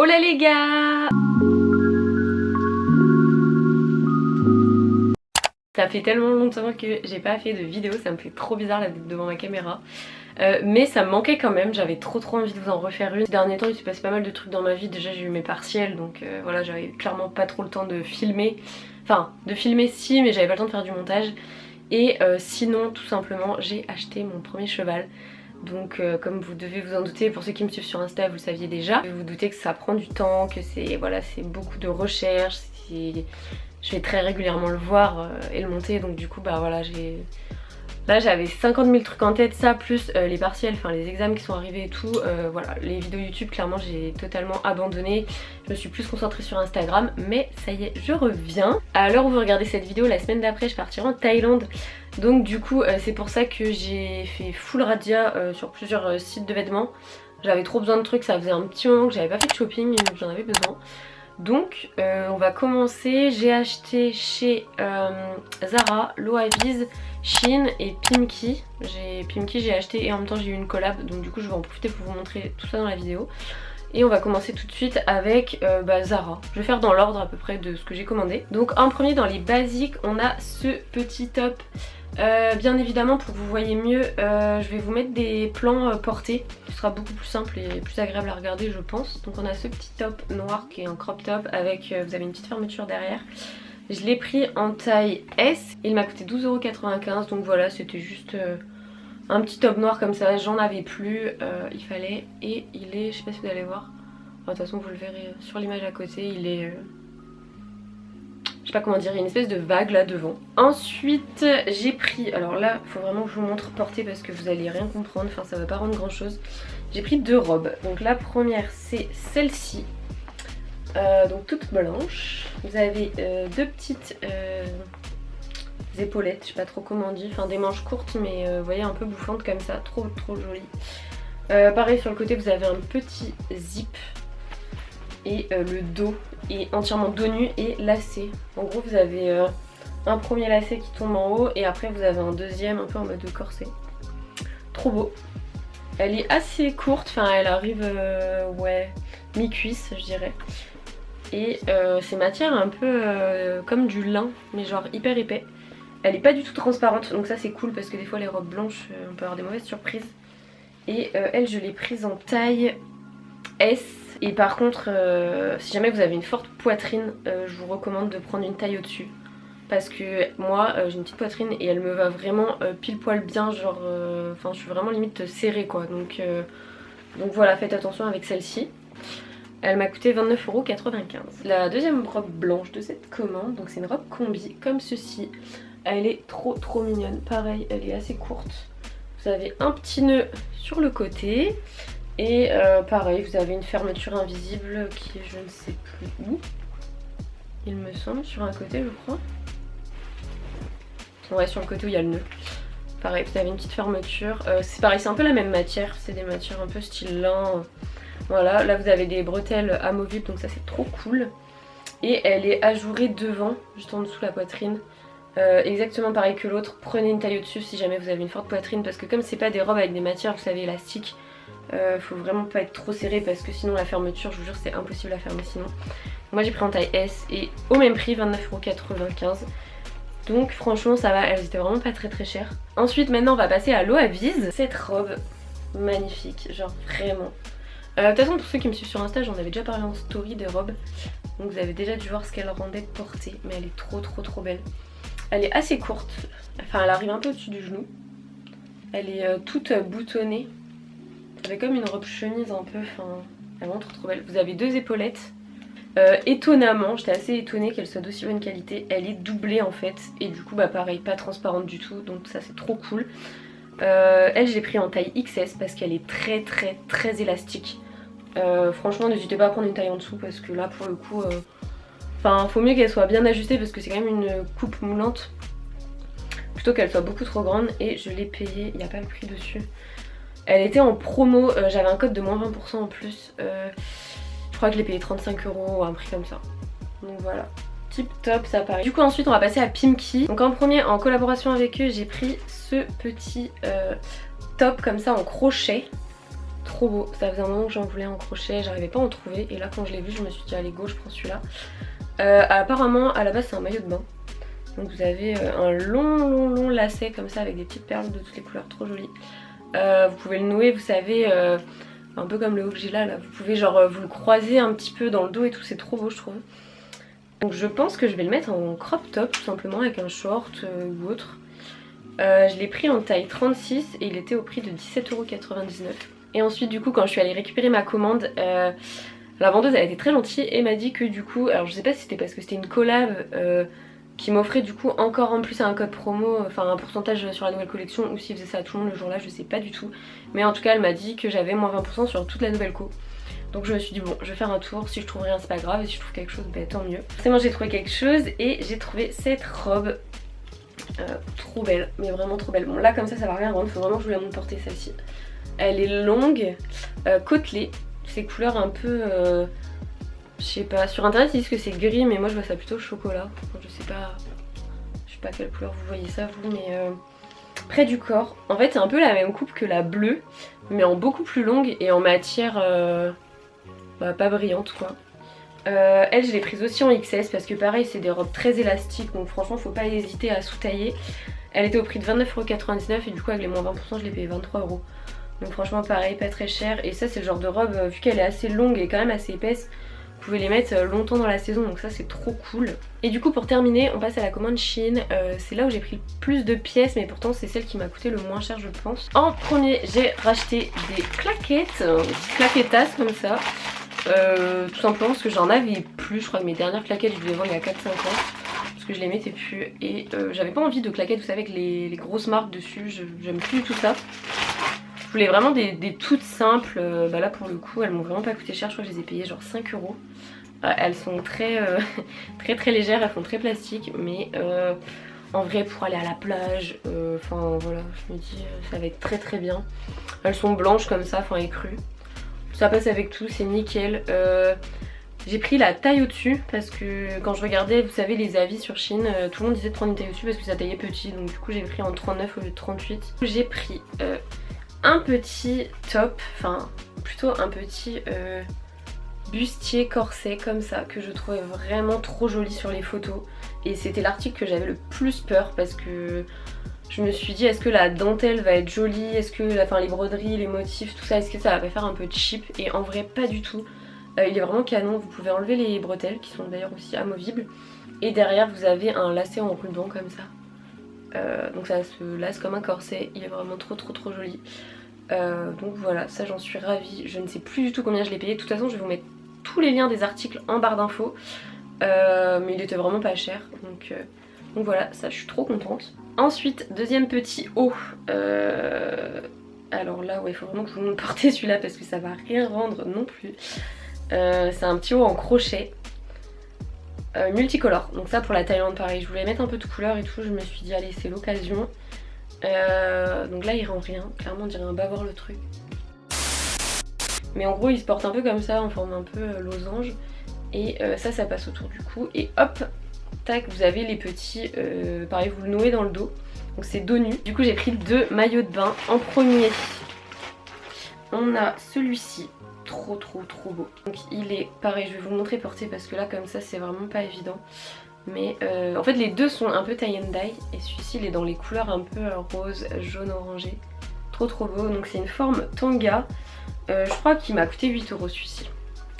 Hola les gars! Ça fait tellement longtemps que j'ai pas fait de vidéo, ça me fait trop bizarre là d'être devant ma caméra. Mais ça me manquait quand même, j'avais trop envie de vous en refaire une. Ces derniers temps il s'est passé pas mal de trucs dans ma vie, déjà j'ai eu mes partiels donc voilà, j'avais clairement pas trop le temps de filmer. Enfin de filmer si, mais j'avais pas le temps de faire du montage. Et sinon tout simplement j'ai acheté mon premier cheval. Donc comme vous devez vous en douter, pour ceux qui me suivent sur Insta vous le saviez déjà, vous vous doutez que ça prend du temps, que c'est voilà, c'est beaucoup de recherche, je vais très régulièrement le voir et le monter, donc du coup bah voilà, là j'avais 50 000 trucs en tête, ça plus les partiels, enfin les examens qui sont arrivés et tout, voilà, les vidéos YouTube clairement j'ai totalement abandonné, je me suis plus concentrée sur Instagram, mais ça y est, je reviens. À l'heure où vous regardez cette vidéo, la semaine d'après je partirai en Thaïlande, donc du coup c'est pour ça que j'ai fait full radia sur plusieurs sites de vêtements. J'avais trop besoin de trucs, ça faisait un petit moment que j'avais pas fait de shopping, j'en avais besoin. Donc on va commencer, j'ai acheté chez Zara, Loavies, Shein et Pimki. Pimki j'ai acheté et en même temps j'ai eu une collab, donc du coup je vais en profiter pour vous montrer tout ça dans la vidéo. Et on va commencer tout de suite avec Zara. Je vais faire dans l'ordre à peu près de ce que j'ai commandé. Donc en premier dans les basiques on a ce petit top. Bien évidemment pour que vous voyez mieux je vais vous mettre des plans portés, ce sera beaucoup plus simple et plus agréable à regarder je pense. Donc on a ce petit top noir qui est un crop top avec vous avez une petite fermeture derrière. Je l'ai pris en taille S, il m'a coûté 12,95 €, donc voilà, c'était juste un petit top noir comme ça, j'en avais plus, il fallait, et il est, je sais pas si vous allez voir, de toute façon vous le verrez sur l'image à côté, il est je sais pas comment dire, il y a une espèce de vague là devant. Ensuite j'ai pris, alors là il faut vraiment que je vous montre portée parce que vous allez rien comprendre, enfin ça va pas rendre grand chose. J'ai pris deux robes, donc la première c'est celle-ci, donc toute blanche. Vous avez deux petites épaulettes, je sais pas trop comment on dit, enfin des manches courtes mais vous voyez un peu bouffantes comme ça, trop joli. Pareil sur le côté vous avez un petit zip et le dos est entièrement dos nu et lacé. En gros vous avez un premier lacet qui tombe en haut et après vous avez un deuxième un peu en mode de corset. Trop beau. Elle est assez courte, enfin elle arrive ouais mi-cuisse je dirais. Et c'est matière un peu comme du lin mais genre hyper épais. Elle est pas du tout transparente donc ça c'est cool parce que des fois les robes blanches on peut avoir des mauvaises surprises. Et elle je l'ai prise en taille S. Et par contre si jamais vous avez une forte poitrine je vous recommande de prendre une taille au dessus. Parce que moi j'ai une petite poitrine et elle me va vraiment pile poil bien, genre enfin je suis vraiment limite serrée quoi. Donc voilà, faites attention avec celle-ci. Elle m'a coûté 29,95 €. La deuxième robe blanche de cette commande, donc c'est une robe combi comme ceci. Elle est trop mignonne, pareil elle est assez courte. Vous avez un petit nœud sur le côté. Et pareil vous avez une fermeture invisible qui est je ne sais plus où. Il me semble sur un côté je crois. Ouais sur le côté où il y a le nœud. Pareil vous avez une petite fermeture. C'est pareil c'est un peu la même matière. C'est des matières un peu style lin. Voilà, là vous avez des bretelles amovibles donc ça c'est trop cool. Et elle est ajourée devant, juste en dessous la poitrine. Exactement pareil que l'autre. Prenez une taille au-dessus si jamais vous avez une forte poitrine. Parce que comme c'est pas des robes avec des matières vous savez élastiques, faut vraiment pas être trop serré parce que sinon la fermeture je vous jure c'est impossible à fermer sinon. Moi j'ai pris en taille S et au même prix 29,95 €. Donc franchement ça va, elles étaient vraiment pas très chères. Ensuite maintenant on va passer à Loavies. Cette robe magnifique, genre vraiment. De toute façon pour ceux qui me suivent sur Insta j'en avais déjà parlé en story des robes. Donc vous avez déjà dû voir ce qu'elle rendait portée. Mais elle est trop belle. Elle est assez courte, enfin elle arrive un peu au-dessus du genou. Elle est toute boutonnée. Elle est comme une robe chemise un peu, enfin elle est vraiment trop belle. Vous avez deux épaulettes. Étonnamment, j'étais assez étonnée qu'elle soit d'aussi bonne qualité. Elle est doublée en fait et du coup bah pareil, pas transparente du tout, donc ça c'est trop cool. Elle j'ai pris en taille XS parce qu'elle est très élastique. Franchement n'hésitez pas à prendre une taille en dessous parce que là pour le coup enfin faut mieux qu'elle soit bien ajustée parce que c'est quand même une coupe moulante plutôt qu'elle soit beaucoup trop grande. Et je l'ai payée, il n'y a pas le prix dessus. Elle était en promo, j'avais un code de moins 20% en plus. Je crois que je l'ai payé 35 € ou un prix comme ça. Donc voilà, tip top ça pareil. Du coup ensuite on va passer à Pimki. Donc en premier en collaboration avec eux j'ai pris ce petit top comme ça en crochet. Trop beau, ça faisait un moment que j'en voulais en crochet, j'arrivais pas à en trouver et là quand je l'ai vu je me suis dit allez go je prends celui-là. Apparemment à la base c'est un maillot de bain. Donc vous avez un long lacet comme ça avec des petites perles de toutes les couleurs, trop joli. Vous pouvez le nouer, vous savez, un peu comme le haut que j'ai là, vous pouvez genre vous le croiser un petit peu dans le dos et tout, c'est trop beau je trouve. Donc je pense que je vais le mettre en crop top tout simplement avec un short ou autre. Je l'ai pris en taille 36 et il était au prix de 17,99 €. Et ensuite du coup quand je suis allée récupérer ma commande, la vendeuse elle a été très gentille et m'a dit que du coup, alors je sais pas si c'était parce que c'était une collab qui m'offrait du coup encore en plus un code promo, enfin un pourcentage sur la nouvelle collection, ou s'il faisait ça à tout le monde le jour là, je sais pas du tout. Mais en tout cas elle m'a dit que j'avais moins 20% sur toute la nouvelle co. Donc je me suis dit bon je vais faire un tour, si je trouve rien c'est pas grave et si je trouve quelque chose bah tant mieux. Forcément j'ai trouvé quelque chose et j'ai trouvé cette robe trop belle, mais vraiment trop belle. Bon là comme ça va rien rendre, faut vraiment que je vous la montre porter celle-ci. Elle est longue, côtelée, ces couleurs un peu... je sais pas, sur internet ils disent que c'est gris mais moi je vois ça plutôt chocolat. Enfin, je sais pas quelle couleur vous voyez ça vous, mais près du corps. En fait c'est un peu la même coupe que la bleue mais en beaucoup plus longue et en matière pas brillante quoi. Elle je l'ai prise aussi en XS parce que pareil c'est des robes très élastiques donc franchement faut pas hésiter à sous-tailler. Elle était au prix de 29,99 € et du coup avec les moins 20% je l'ai payé 23 €. Donc franchement pareil, pas très cher. Et ça c'est le genre de robe, vu qu'elle est assez longue et quand même assez épaisse, vous pouvez les mettre longtemps dans la saison, donc ça c'est trop cool. Et du coup pour terminer, on passe à la commande Shein. C'est là où j'ai pris le plus de pièces, mais pourtant c'est celle qui m'a coûté le moins cher je pense. En premier j'ai racheté des claquettes, des petites claquettas comme ça. Tout simplement parce que j'en avais plus, je crois que mes dernières claquettes je les vendre il y a 4-5 ans. Parce que je les mettais plus et j'avais pas envie de claquettes, vous savez avec les grosses marques dessus, j'aime plus du tout ça. Je voulais vraiment des toutes simples, là pour le coup elles m'ont vraiment pas coûté cher, je crois que je les ai payées genre 5 €. Elles sont très très légères, elles font très plastique mais en vrai pour aller à la plage, enfin voilà je me dis ça va être très bien. Elles sont blanches comme ça, enfin écrues. Ça passe avec tout, c'est nickel. J'ai pris la taille au-dessus parce que quand je regardais, vous savez les avis sur Shein, tout le monde disait de prendre une taille au-dessus parce que ça taillait petit, donc du coup j'ai pris en 39 au lieu de 38. J'ai pris un petit top, enfin plutôt un petit bustier corset comme ça que je trouvais vraiment trop joli sur les photos et c'était l'article que j'avais le plus peur parce que je me suis dit est-ce que la dentelle va être jolie, est-ce que les broderies, les motifs, tout ça, est-ce que ça va pas faire un peu cheap, et en vrai pas du tout. Il est vraiment canon, vous pouvez enlever les bretelles qui sont d'ailleurs aussi amovibles et derrière vous avez un lacet en ruban comme ça. Donc ça se lace comme un corset, il est vraiment trop joli. Donc voilà, ça j'en suis ravie, je ne sais plus du tout combien je l'ai payé, de toute façon je vais vous mettre tous les liens des articles en barre d'infos, mais il était vraiment pas cher, donc voilà, ça je suis trop contente. Ensuite, deuxième petit haut, alors là ouais il faut vraiment que je vous montre porter celui-là parce que ça va rien rendre non plus. C'est un petit haut en crochet multicolore, donc ça pour la Thaïlande pareil, je voulais mettre un peu de couleur et tout, je me suis dit allez c'est l'occasion. Donc là il rend rien, clairement on dirait un bavard le truc. Mais en gros il se porte un peu comme ça en forme un peu losange. Et ça passe autour du cou et hop, tac, vous avez les petits, pareil vous le nouez dans le dos. Donc c'est dos nu. Du coup j'ai pris 2 maillots de bain. En premier on a celui-ci, trop beau. Donc il est pareil, je vais vous le montrer porté parce que là comme ça c'est vraiment pas évident. Mais en fait les deux sont un peu tie and dye et celui-ci il est dans les couleurs un peu rose, jaune, orangé. Trop beau, donc c'est une forme tanga. Je crois qu'il m'a coûté 8 € celui-ci,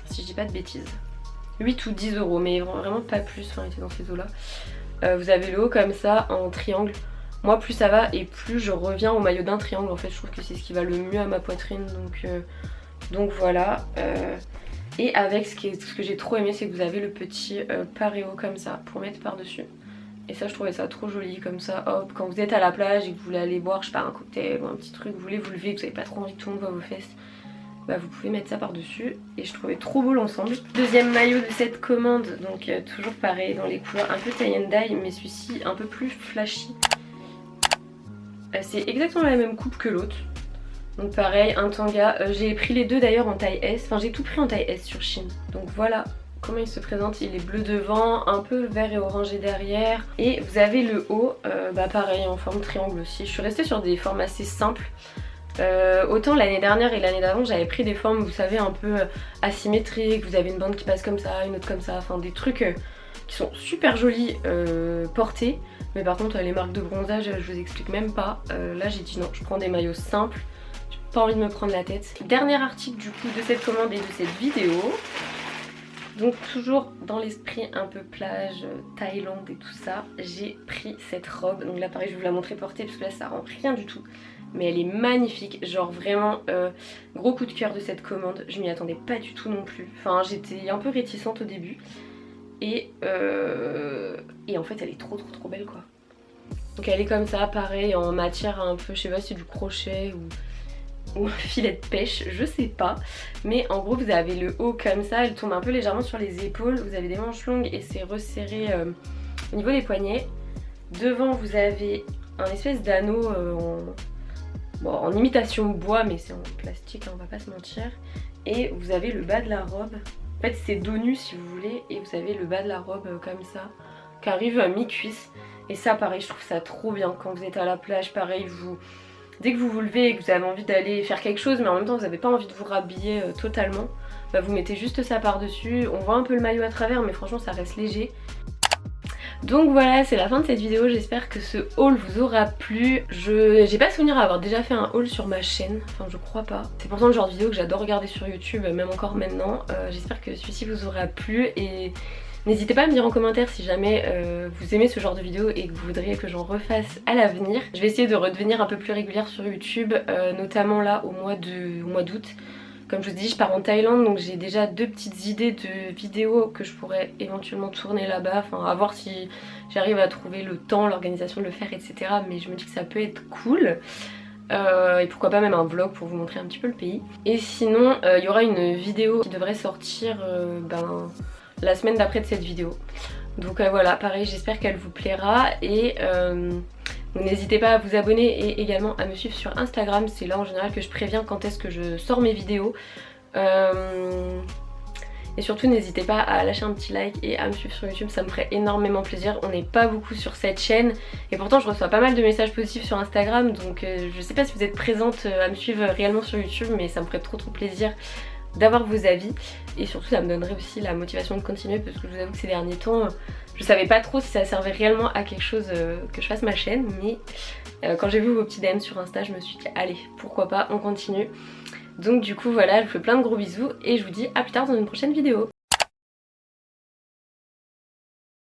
si je dis pas de bêtises. 8 ou 10 € mais vraiment pas plus, enfin il était dans ces eaux là. Vous avez le haut comme ça en triangle. Moi plus ça va et plus je reviens au maillot d'un triangle en fait, je trouve que c'est ce qui va le mieux à ma poitrine donc voilà. Et avec ce que j'ai trop aimé c'est que vous avez le petit paréo comme ça pour mettre par dessus. Et ça je trouvais ça trop joli comme ça, hop, quand vous êtes à la plage et que vous voulez aller boire je sais pas un cocktail ou un petit truc, vous voulez vous lever, vous avez pas trop envie que tout le monde voit vos fesses, bah vous pouvez mettre ça par dessus et je trouvais trop beau l'ensemble. Deuxième maillot de cette commande, donc toujours pareil dans les couleurs un peu tie and dye mais celui-ci un peu plus flashy. C'est exactement la même coupe que l'autre. Donc pareil, un tanga. J'ai pris les deux d'ailleurs en taille S. Enfin j'ai tout pris en taille S sur Shein. Donc voilà comment il se présente. Il est bleu devant, un peu vert et orangé derrière. Et vous avez le haut, pareil en forme triangle aussi. Je suis restée sur des formes assez simples. Autant l'année dernière et l'année d'avant j'avais pris des formes, vous savez, un peu asymétriques, vous avez une bande qui passe comme ça, une autre comme ça, enfin des trucs qui sont super jolis portés. Mais par contre les marques de bronzage je vous explique même pas. Là j'ai dit non, je prends des maillots simples, j'ai pas envie de me prendre la tête. Dernier article du coup de cette commande et de cette vidéo. Donc toujours dans l'esprit un peu plage, Thaïlande et tout ça, j'ai pris cette robe. Donc là pareil je vais vous la montrer portée parce que là ça rend rien du tout. Mais elle est magnifique, genre vraiment gros coup de cœur de cette commande. Je m'y attendais pas du tout non plus. Enfin j'étais un peu réticente au début. Et en fait elle est trop belle quoi. Donc elle est comme ça, pareil en matière un peu, je sais pas si c'est du crochet ou un filet de pêche, je sais pas. Mais en gros vous avez le haut comme ça, elle tombe un peu légèrement sur les épaules. Vous avez des manches longues et c'est resserré au niveau des poignets. Devant vous avez un espèce d'anneau en imitation bois, mais c'est en plastique, hein, on va pas se mentir. Et vous avez le bas de la robe. En fait c'est dos nu si vous voulez. Et vous avez le bas de la robe comme ça, qui arrive à mi-cuisse. Et ça pareil je trouve ça trop bien quand vous êtes à la plage. Pareil dès que vous vous levez et que vous avez envie d'aller faire quelque chose mais en même temps vous n'avez pas envie de vous rhabiller totalement, bah vous mettez juste ça par dessus. On voit un peu le maillot à travers mais franchement ça reste léger. Donc voilà, c'est la fin de cette vidéo, j'espère que ce haul vous aura plu. J'ai pas souvenir d'avoir déjà fait un haul sur ma chaîne, enfin je crois pas. C'est pourtant le genre de vidéo que j'adore regarder sur YouTube, même encore maintenant. J'espère que celui-ci vous aura plu et n'hésitez pas à me dire en commentaire si jamais vous aimez ce genre de vidéo et que vous voudriez que j'en refasse à l'avenir. Je vais essayer de redevenir un peu plus régulière sur YouTube, notamment là au mois d'août. Comme je vous dis, je pars en Thaïlande, donc j'ai déjà 2 petites idées de vidéos que je pourrais éventuellement tourner là-bas. Enfin, à voir si j'arrive à trouver le temps, l'organisation de le faire, etc. Mais je me dis que ça peut être cool. Et pourquoi pas même un vlog pour vous montrer un petit peu le pays. Et sinon, il y aura une vidéo qui devrait sortir la semaine d'après de cette vidéo. Donc voilà, pareil, j'espère qu'elle vous plaira. Et n'hésitez pas à vous abonner et également à me suivre sur Instagram. C'est là en général que je préviens quand est-ce que je sors mes vidéos. Et surtout n'hésitez pas à lâcher un petit like et à me suivre sur YouTube, ça me ferait énormément plaisir. On n'est pas beaucoup sur cette chaîne et pourtant je reçois pas mal de messages positifs sur Instagram. Donc je sais pas si vous êtes présente à me suivre réellement sur YouTube, mais ça me ferait trop plaisir d'avoir vos avis. Et surtout ça me donnerait aussi la motivation de continuer, parce que je vous avoue que ces derniers temps je savais pas trop si ça servait réellement à quelque chose que je fasse ma chaîne. Mais quand j'ai vu vos petits DM sur Insta, je me suis dit allez, pourquoi pas, on continue. Donc du coup voilà, je vous fais plein de gros bisous et je vous dis à plus tard dans une prochaine vidéo.